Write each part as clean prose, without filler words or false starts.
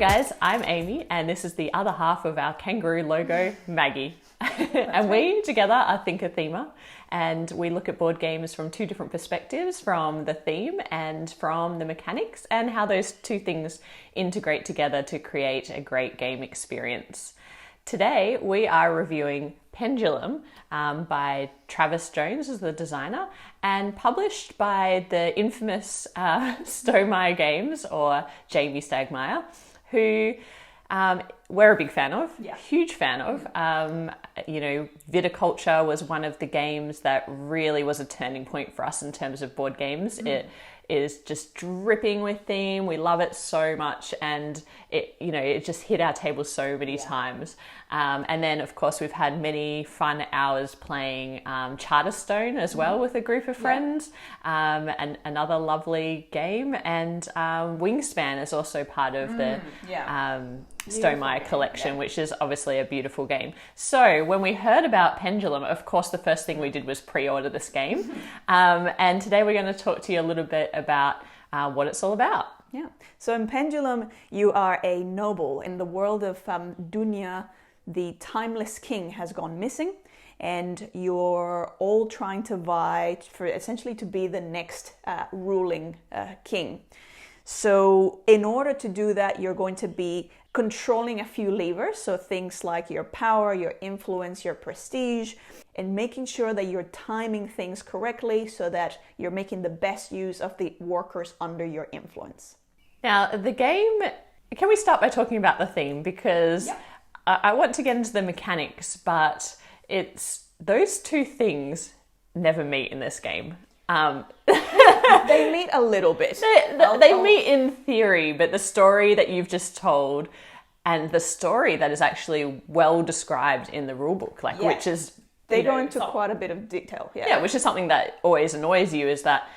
guys, I'm Amy and this is the other half of our kangaroo logo, Maggie. And we together are ThinkerThemer, and we look at board games from two different perspectives, from the theme and from the mechanics, and how those two things integrate together to create a great game experience. Today we are reviewing Pendulum by Travis Jones as the designer, and published by the infamous Stonemaier Games, or Jamie Stonemaier, who we're a big fan of, huge fan of. Viticulture was one of the games that really was a turning point for us in terms of board games. It is just dripping with theme. We love it so much, and it just hit our table so many times. And then, of course, we've had many fun hours playing Charterstone as well with a group of friends, and another lovely game. And Wingspan is also part of the Stonemaier collection, which is obviously a beautiful game. So when we heard about Pendulum, of course, the first thing we did was pre-order this game. And today we're going to talk to you a little bit about what it's all about. Yeah. So in Pendulum, you are a noble. In the world of Dunya, the timeless king has gone missing, and you're all trying to vie for essentially to be the next ruling king. So in order to do that, you're going to be controlling a few levers. So things like your power, your influence, your prestige, and making sure that you're timing things correctly so that you're making the best use of the workers under your influence. Now, the game, can we start by talking about the theme? Because I want to get into the mechanics, but it's those two things never meet in this game. They meet a little bit. They meet in theory, but the story that you've just told and the story that is actually well described in the rulebook, which is... They go into quite a bit of detail. Yeah, which is something that always annoys you, is that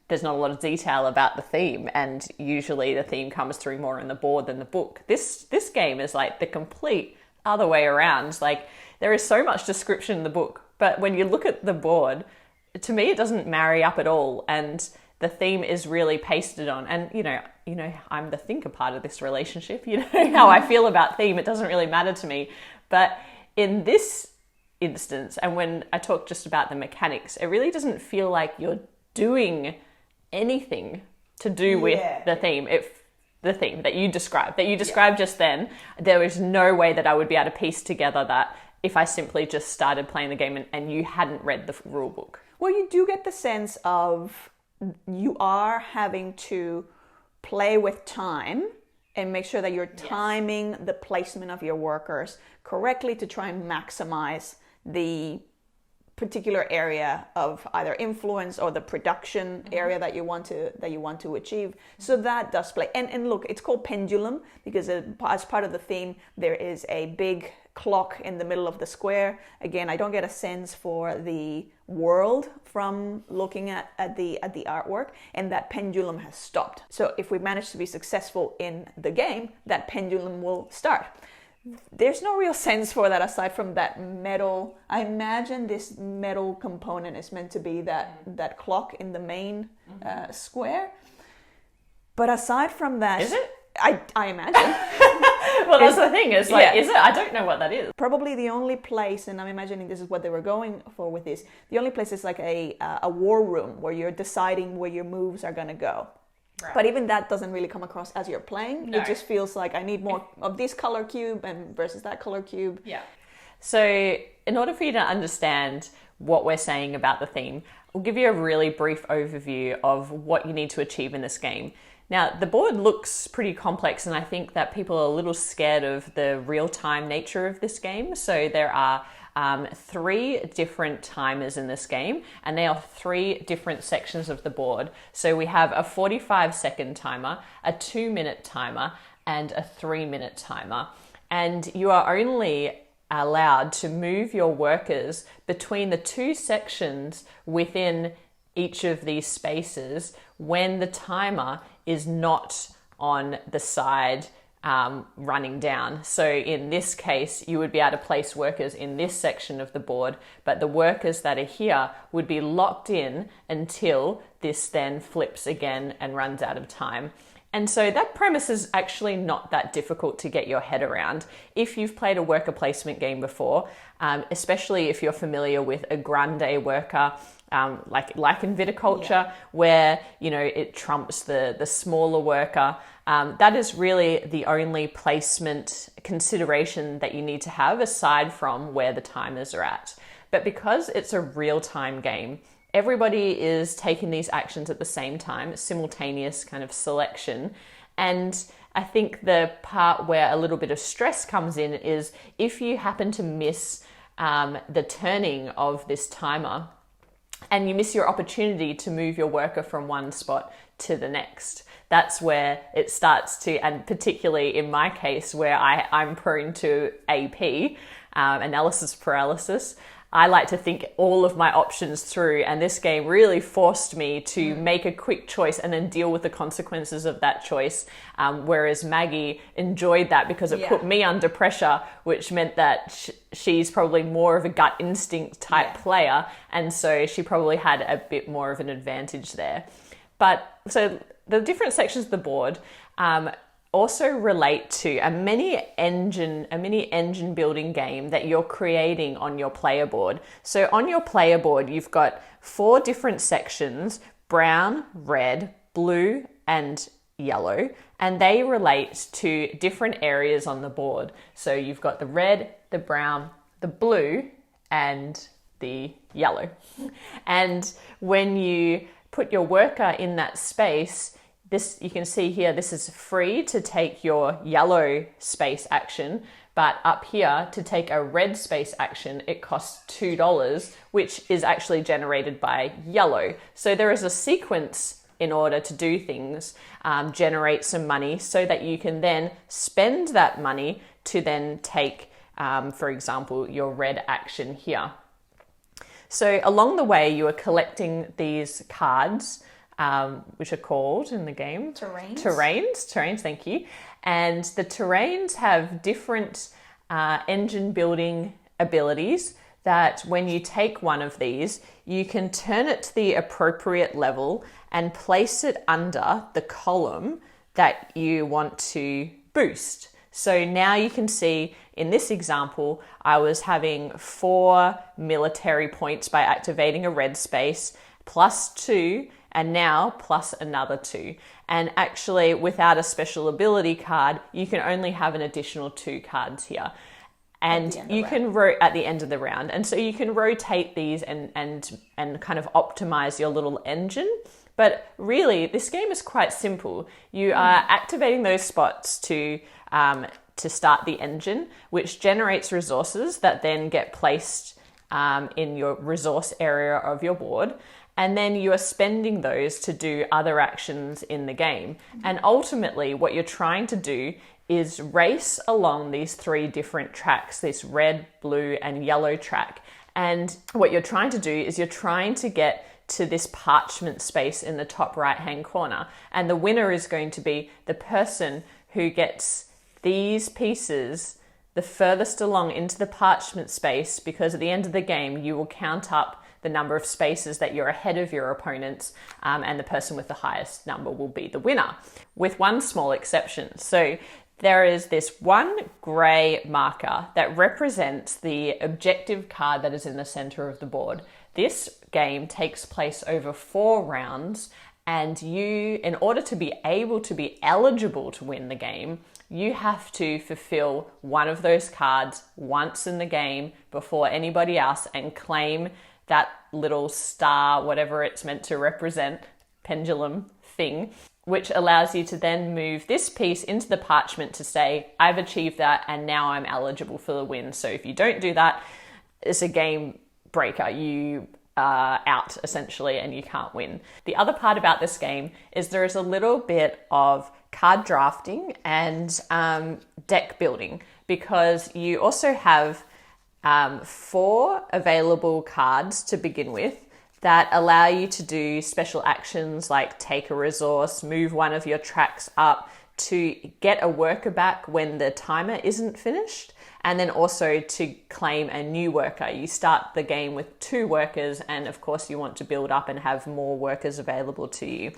there's not a lot of detail about the theme, and usually the theme comes through more in the board than the book. This game is like the complete other way around. Like, there is so much description in the book, but when you look at the board, to me it doesn't marry up at all, and the theme is really pasted on. And I'm the thinker part of this relationship. You know how I feel about theme. It doesn't really matter to me. But in this instance, and when I talk just about the mechanics, it really doesn't feel like you're doing anything to do with the theme. The theme that you described just then, there was no way that I would be able to piece together that if I simply just started playing the game and you hadn't read the rule book. Well, you do get the sense of you are having to play with time and make sure that you're timing the placement of your workers correctly to try and maximize the particular area of either influence or the production area that you want to achieve. So that does play. And look, it's called Pendulum because as part of the theme there is a big clock in the middle of the square. Again, I don't get a sense for the world from looking at the artwork, and that pendulum has stopped. So if we manage to be successful in the game, that pendulum will start. There's no real sense for that aside from that metal. I imagine this metal component is meant to be that clock in the main square. But aside from that... Is it? I imagine. Well, that's the thing. Is it? I don't know what that is. Probably the only place, and I'm imagining this is what they were going for with this, the only place is like a war room where you're deciding where your moves are going to go. Right. But even that doesn't really come across as you're playing. No. It just feels like I need more of this color cube and versus that color cube. Yeah. So in order for you to understand what we're saying about the theme, we'll give you a really brief overview of what you need to achieve in this game. Now, the board looks pretty complex, and I think that people are a little scared of the real-time nature of this game. So there are 3 different timers in this game, and they are 3 different sections of the board. So we have a 45-second timer, a 2-minute timer, and a 3-minute timer. And you are only allowed to move your workers between the 2 sections within each of these spaces when the timer is not on the side running down. So in this case, you would be able to place workers in this section of the board, but the workers that are here would be locked in until this then flips again and runs out of time. And so that premise is actually not that difficult to get your head around. If you've played a worker placement game before, especially if you're familiar with a grande worker, like in viticulture, where it trumps the smaller worker. That is really the only placement consideration that you need to have aside from where the timers are at. But because it's a real-time game, everybody is taking these actions at the same time, simultaneous kind of selection. And I think the part where a little bit of stress comes in is if you happen to miss the turning of this timer and you miss your opportunity to move your worker from one spot to the next. That's where it starts to, and particularly in my case where I'm prone to AP, analysis paralysis, I like to think all of my options through, and this game really forced me to make a quick choice and then deal with the consequences of that choice. Whereas Maggie enjoyed that because it put me under pressure, which meant that she's probably more of a gut instinct type player, and so she probably had a bit more of an advantage there. But so the different sections of the board also relate to a mini engine building game that you're creating on your player board. So on your player board, you've got 4 different sections: brown, red, blue, and yellow, and they relate to different areas on the board. So you've got the red, the brown, the blue, and the yellow. And when you put your worker in that space, this, you can see here, this is free to take your yellow space action, but up here to take a red space action, it costs $2, which is actually generated by yellow. So there is a sequence in order to do things, generate some money so that you can then spend that money to then take, for example, your red action here. So along the way, you are collecting these cards, which are called in the game terrains, thank you. And the terrains have different engine building abilities that when you take one of these, you can turn it to the appropriate level and place it under the column that you want to boost. So now you can see in this example, I was having 4 military points by activating a red space, plus 2, and now plus another 2. And actually, without a special ability card, you can only have an additional 2 cards here. And you can at the end of the round. And so you can rotate these and kind of optimize your little engine. But really, this game is quite simple. You are activating those spots to start the engine, which generates resources that then get placed in your resource area of your board. And then you are spending those to do other actions in the game. And ultimately, what you're trying to do is race along these 3 different tracks, this red, blue, and yellow track. And what you're trying to do is you're trying to get to this parchment space in the top right-hand corner. And the winner is going to be the person who gets these pieces the furthest along into the parchment space, because at the end of the game, you will count up the number of spaces that you're ahead of your opponents, and the person with the highest number will be the winner, with one small exception. So there is this one grey marker that represents the objective card that is in the center of the board. This game takes place over 4 rounds, and you, in order to be able to be eligible to win the game, you have to fulfill one of those cards once in the game before anybody else and claim that little star, whatever it's meant to represent, pendulum thing, which allows you to then move this piece into the parchment to say, I've achieved that and now I'm eligible for the win. So if you don't do that, it's a game breaker. You are out essentially and you can't win. The other part about this game is there is a little bit of card drafting and deck building, because you also have 4 available cards to begin with that allow you to do special actions like take a resource, move one of your tracks up to get a worker back when the timer isn't finished, and then also to claim a new worker. You start the game with 2 workers, and of course you want to build up and have more workers available to you.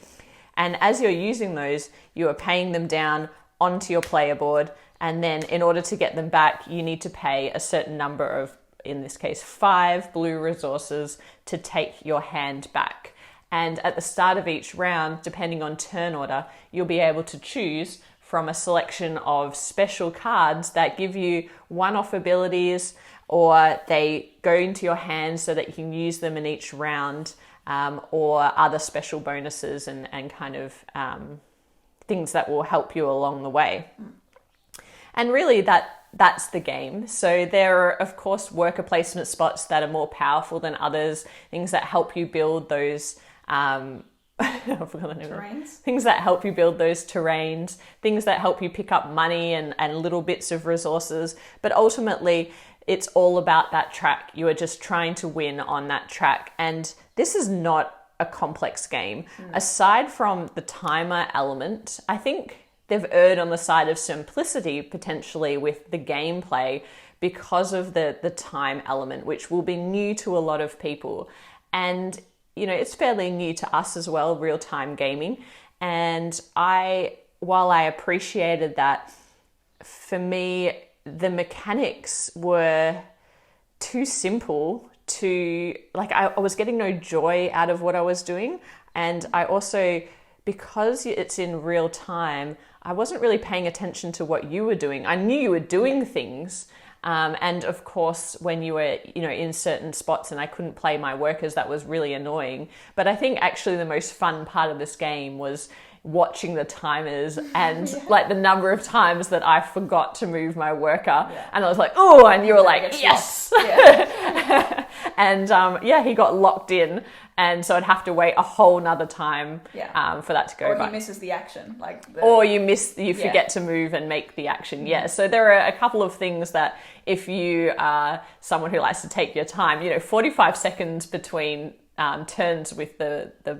And as you're using those, you are paying them down onto your player board. And then in order to get them back, you need to pay a certain number of, in this case, 5 blue resources to take your hand back. And at the start of each round, depending on turn order, you'll be able to choose from a selection of special cards that give you one-off abilities, or they go into your hand so that you can use them in each round, or other special bonuses and kind of things that will help you along the way. And really that's the game. So there are, of course, worker placement spots that are more powerful than others, things that help you build those I forgot the name. Terrains. Things that help you build those terrains, things that help you pick up money and little bits of resources. But ultimately, it's all about that track. You are just trying to win on that track. And this is not a complex game. Aside from the timer element, I think they've erred on the side of simplicity potentially with the gameplay because of the time element, which will be new to a lot of people. And it's fairly new to us as well, real-time gaming. And while I appreciated that, for me, the mechanics were too simple to, I was getting no joy out of what I was doing. And I also, because it's in real time, I wasn't really paying attention to what you were doing. I knew you were doing things. And of course, when you were, in certain spots and I couldn't play my workers, that was really annoying. But I think actually the most fun part of this game was watching the timers and the number of times that I forgot to move my worker. And I was like, oh, and you were like, yes. And he got locked in. And so I'd have to wait a whole nother time for that to go by. Or he misses the action. Or you forget to move and make the action. Yeah, so there are a couple of things that if you are someone who likes to take your time, 45 seconds between turns with the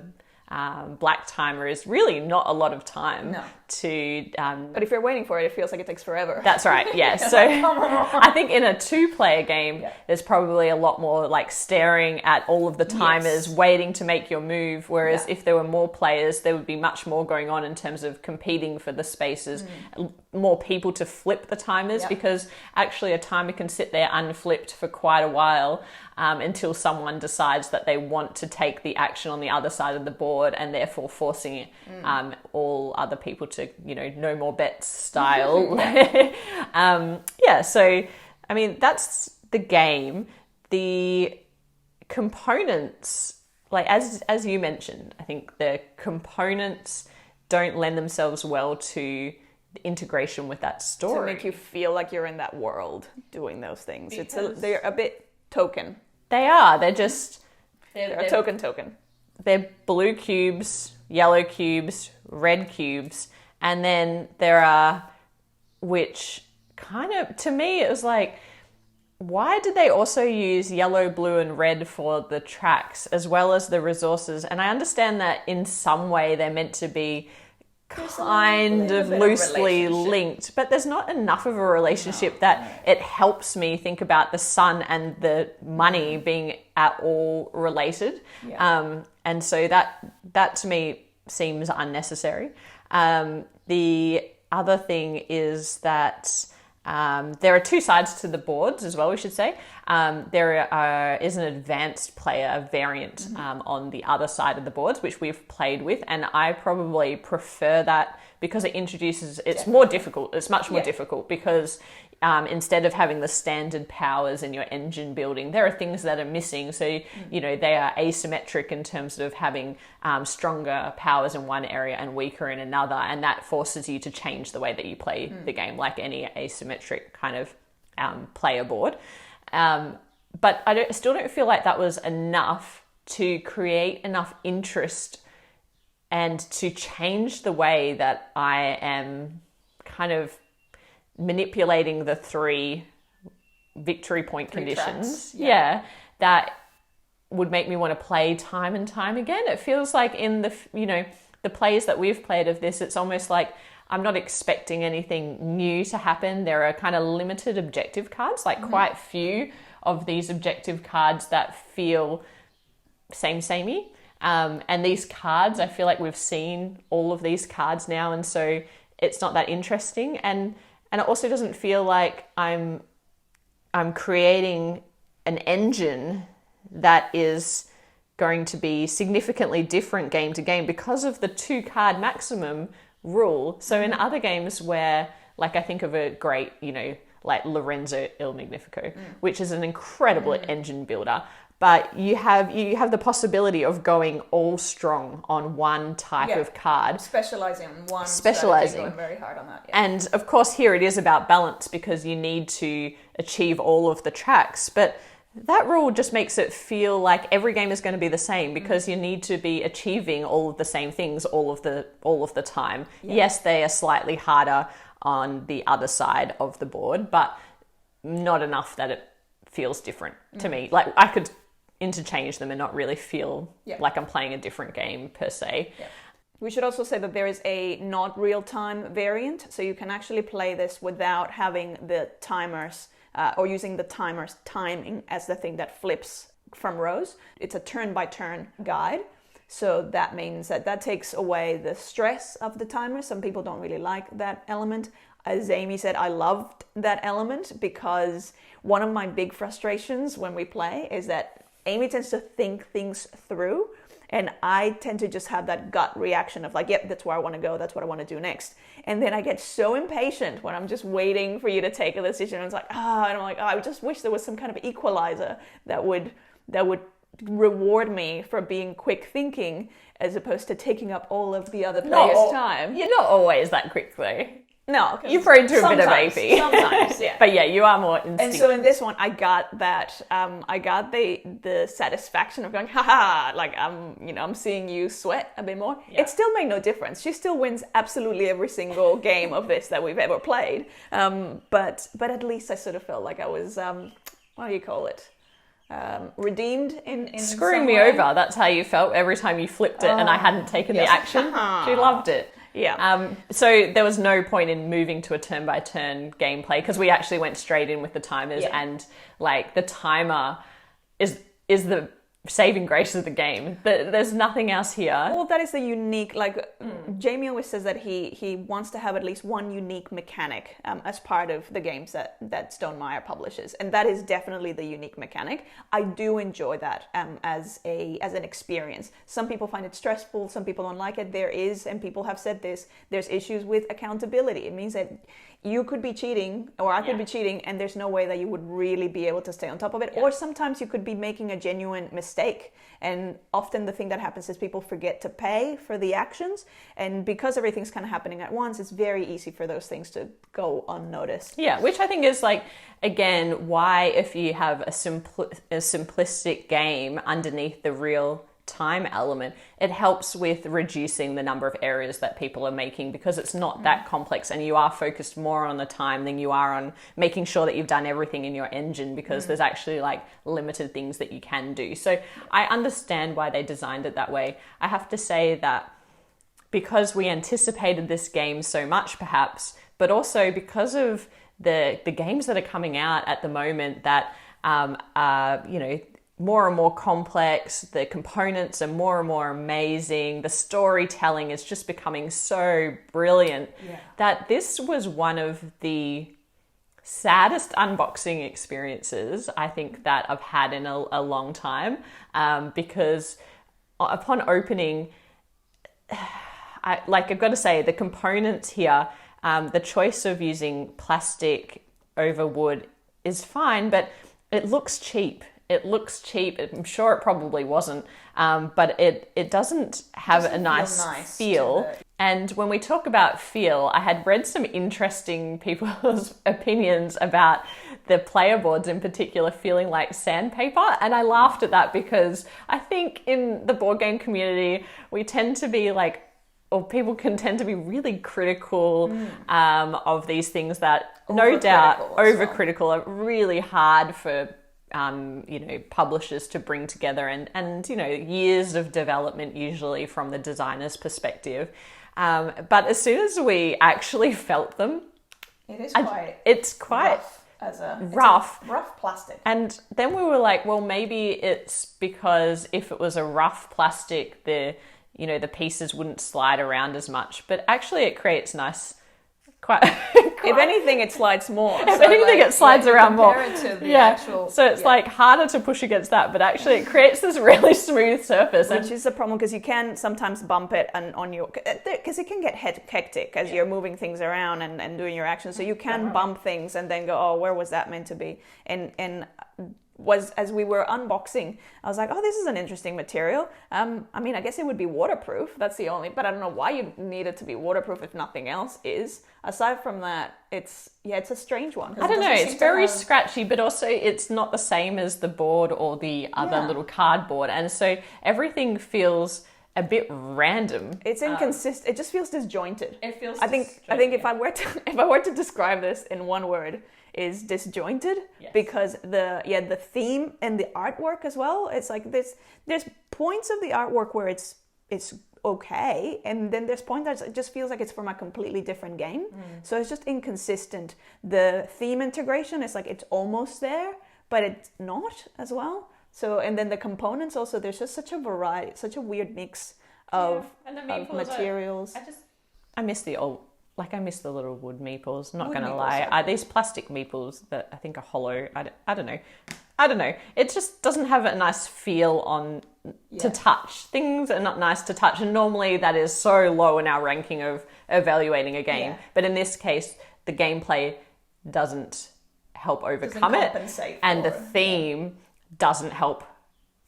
black timer is really not a lot of time to... but if you're waiting for it, it feels like it takes forever. That's right, yeah. So I think in a 2-player game, there's probably a lot more staring at all of the timers, waiting to make your move, whereas if there were more players, there would be much more going on in terms of competing for the spaces, more people to flip the timers, because actually a timer can sit there unflipped for quite a while until someone decides that they want to take the action on the other side of the board, and therefore forcing all other people to, no more bets style. So, I mean, that's the game. The components, as you mentioned, I think the components don't lend themselves well to the integration with that story. To make you feel like you're in that world doing those things. They're a bit token. They are. They're just... They're a token. They're blue cubes, yellow cubes, red cubes, and then there are, which kind of, to me, it was like, why did they also use yellow, blue, and red for the tracks as well as the resources? And I understand that in some way they're meant to be kind of loosely linked, but there's not enough of a relationship that it helps me think about the sun and the money being at all related. And so that to me seems unnecessary. The other thing is that there are 2 sides to the boards as well, we should say. There is an advanced player variant on the other side of the boards, which we've played with, and I probably prefer that because it introduces, it's more difficult. It's much more difficult because instead of having the standard powers in your engine building, there are things that are missing. So, they are asymmetric in terms of having stronger powers in one area and weaker in another. And that forces you to change the way that you play the game, like any asymmetric kind of player board. But I still don't feel like that was enough to create enough interest and to change the way that I am kind of manipulating the 3 victory point conditions. That would make me want to play time and time again. It feels like in the plays that we've played of this, it's almost like I'm not expecting anything new to happen. There are kind of limited objective cards, quite few of these objective cards that feel samey. And these cards, I feel like we've seen all of these cards now, and so it's not that interesting. And it also doesn't feel like I'm creating an engine that is going to be significantly different game to game because of the 2-card maximum rule. So in other games where, like, I think of a great, like Lorenzo Il Magnifico, which is an incredible engine builder, but you have the possibility of going all strong on one type of card. Specializing on one strategy, going very hard on that. Yeah. And of course here it is about balance because you need to achieve all of the tracks, but that rule just makes it feel like every game is going to be the same because you need to be achieving all of the same things all of the time. Yeah. Yes, they are slightly harder on the other side of the board, but not enough that it feels different to me. Like I could interchange them and not really feel like I'm playing a different game per se. Yeah. We should also say that there is a not real-time variant, so you can actually play this without having the timers or using the timer's timing as the thing that flips from rows. It's a turn-by-turn guide, so that means that takes away the stress of the timer. Some people don't really like that element. As Amy said, I loved that element because one of my big frustrations when we play is that Amy tends to think things through, and I tend to just have that gut reaction of like, yep, that's where I want to go. That's what I want to do next. And then I get so impatient when I'm just waiting for you to take a decision. And it's like, and I'm like, I just wish there was some kind of equalizer that would reward me for being quick thinking as opposed to taking up all of the other players' time. You're not always that quick though. No, you're prone to a bit of AP. Sometimes, yeah. But yeah, you are more instinctive. And so in this one, I got that. I got the satisfaction of going, haha, like I'm seeing you sweat a bit more. Yeah. It still made no difference. She still wins absolutely every single game of this that we've ever played. But at least I sort of felt like I was, what do you call it? Redeemed in screwing me way. over. That's how you felt every time you flipped it and I hadn't taken the action. She loved it. Yeah. So there was no point in moving to a turn-by-turn gameplay because we actually went straight in with the timers and like the timer is the saving grace of the game. There's nothing else here. Well, that is the unique, Jamie always says that he wants to have at least one unique mechanic as part of the games that Stonemaier publishes. And that is definitely the unique mechanic. I do enjoy that as an experience. Some people find it stressful, some people don't like it. There is, and people have said this, there's issues with accountability. It means that you could be cheating or I could be cheating and there's no way that you would really be able to stay on top of it. Or sometimes you could be making a genuine mistake. And often the thing that happens is people forget to pay for the actions. And because everything's kind of happening at once, it's very easy for those things to go unnoticed. Yeah, which I think is like, again, why if you have a simplistic game underneath the real time element, it helps with reducing the number of errors that people are making because it's not that complex and you are focused more on the time than you are on making sure that you've done everything in your engine because there's actually like limited things that you can do. So I understand why they designed it that way. I have to say that because we anticipated this game so much perhaps, but also because of the games that are coming out at the moment that are, more and more complex, the components are more and more amazing, the storytelling is just becoming so brilliant that this was one of the saddest unboxing experiences I think that I've had in a long time because upon opening, I've got to say the components here, the choice of using plastic over wood is fine, but it looks cheap. It looks cheap. I'm sure it probably wasn't, but it doesn't have a nice feel. And when we talk about feel, I had read some interesting people's opinions about the player boards in particular feeling like sandpaper. And I laughed at that because I think in the board game community, we tend to be like, or people can tend to be really critical of these things that no doubt overcritical are really hard for publishers to bring together and years of development usually from the designer's perspective. But as soon as we actually felt them, it's quite rough. as a rough plastic. And then we were like, well, maybe it's because if it was a rough plastic, the pieces wouldn't slide around as much. But actually, it creates nice. If anything, it slides more. If anything, it slides around more. Compare it to the actual. So it's like harder to push against that, but actually it creates this really smooth surface. Which is a problem because you can sometimes bump it because it can get hectic as you're moving things around and doing your actions. So you can bump things and then go, oh, where was that meant to be? And as we were unboxing, I was like, oh, this is an interesting material. I mean, I guess it would be waterproof. That's the only, but I don't know why you need it to be waterproof if nothing else is. Aside from that, it's a strange one. I don't know. It's very scratchy, but also it's not the same as the board or the other little cardboard. And so everything feels a bit random. It's inconsistent. It just feels disjointed. It feels. I think if I were to describe this in one word, is disjointed. Yes. Because the theme and the artwork as well. It's like there's points of the artwork where it's okay, and then there's points that it just feels like it's from a completely different game. So it's just inconsistent. The theme integration is like it's almost there, but it's not as well. So, and then the components also, there's just such a variety, such a weird mix of materials. I miss the old, I miss the little wood meeples, not going to lie. These plastic meeples that I think are hollow, I don't know. It just doesn't have a nice feel to touch. Things are not nice to touch, and normally that is so low in our ranking of evaluating a game. Yeah. But in this case, the gameplay doesn't help overcome it, and the theme doesn't help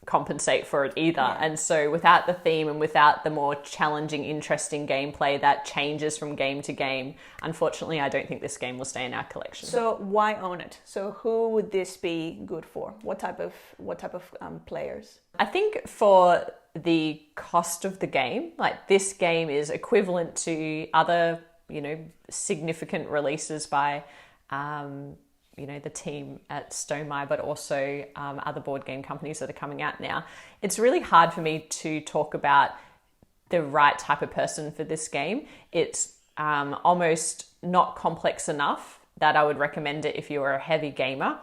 compensate for it either. Yeah. And so without the theme and without the more challenging, interesting gameplay that changes from game to game, unfortunately, I don't think this game will stay in our collection. So why own it? So who would this be good for? What type of players? I think for the cost of the game, this game is equivalent to other, significant releases by the team at Stonemaier, but also other board game companies that are coming out now. It's really hard for me to talk about the right type of person for this game. It's almost not complex enough that I would recommend it if you are a heavy gamer.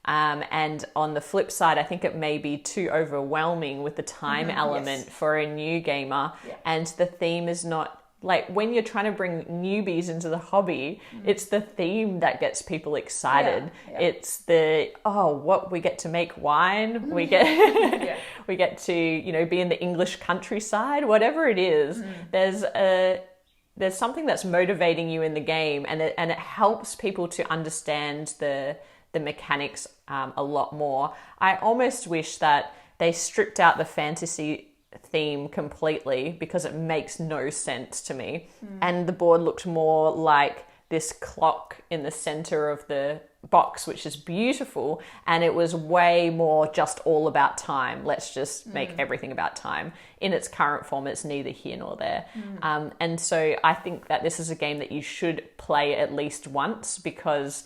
And on the flip side, I think it may be too overwhelming with the time element for a new gamer. Yeah. And the theme is not, when you're trying to bring newbies into the hobby, it's the theme that gets people excited. Yeah. It's we get to make wine, we get we get to be in the English countryside, whatever it is. There's something that's motivating you in the game, and it helps people to understand the mechanics a lot more. I almost wish that they stripped out the fantasy theme completely, because it makes no sense to me. And the board looked more like this clock in the center of the box, which is beautiful, and it was way more just all about time. Let's just make everything about time. In its current form, it's neither here nor there. And so I think that this is a game that you should play at least once, because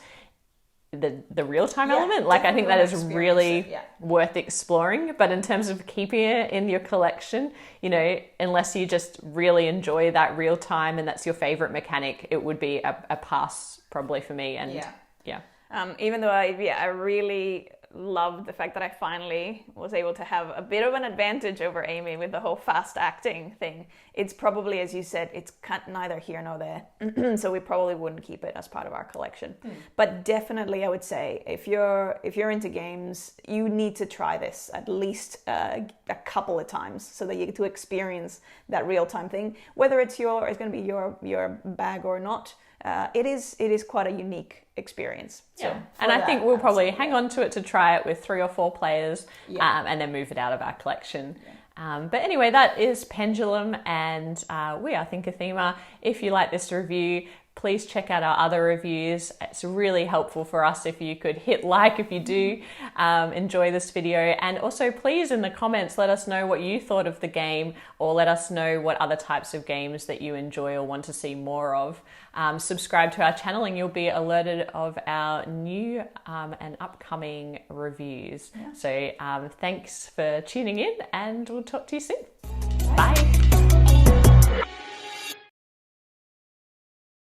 the real-time element, I think that is really worth exploring. But in terms of keeping it in your collection, unless you just really enjoy that real time and that's your favorite mechanic, it would be a pass probably for me. And even though I really loved the fact that I finally was able to have a bit of an advantage over Amy with the whole fast acting thing, it's probably, as you said, it's neither here nor there. So we probably wouldn't keep it as part of our collection. But definitely, I would say, if you're into games, you need to try this at least a couple of times, so that you get to experience that real-time thing. Whether it's going to be your bag or not, it is quite a unique experience. So and I think we'll probably hang on to it to try it with 3 or 4 players, and then move it out of our collection. But anyway, that is Pendulum, and we are ThinkerThemer. If you like this review, please check out our other reviews. It's really helpful for us if you could hit like if you do enjoy this video. And also, please, in the comments, let us know what you thought of the game, or let us know what other types of games that you enjoy or want to see more of. Subscribe to our channel and you'll be alerted of our new and upcoming reviews. So thanks for tuning in, and we'll talk to you soon. Bye.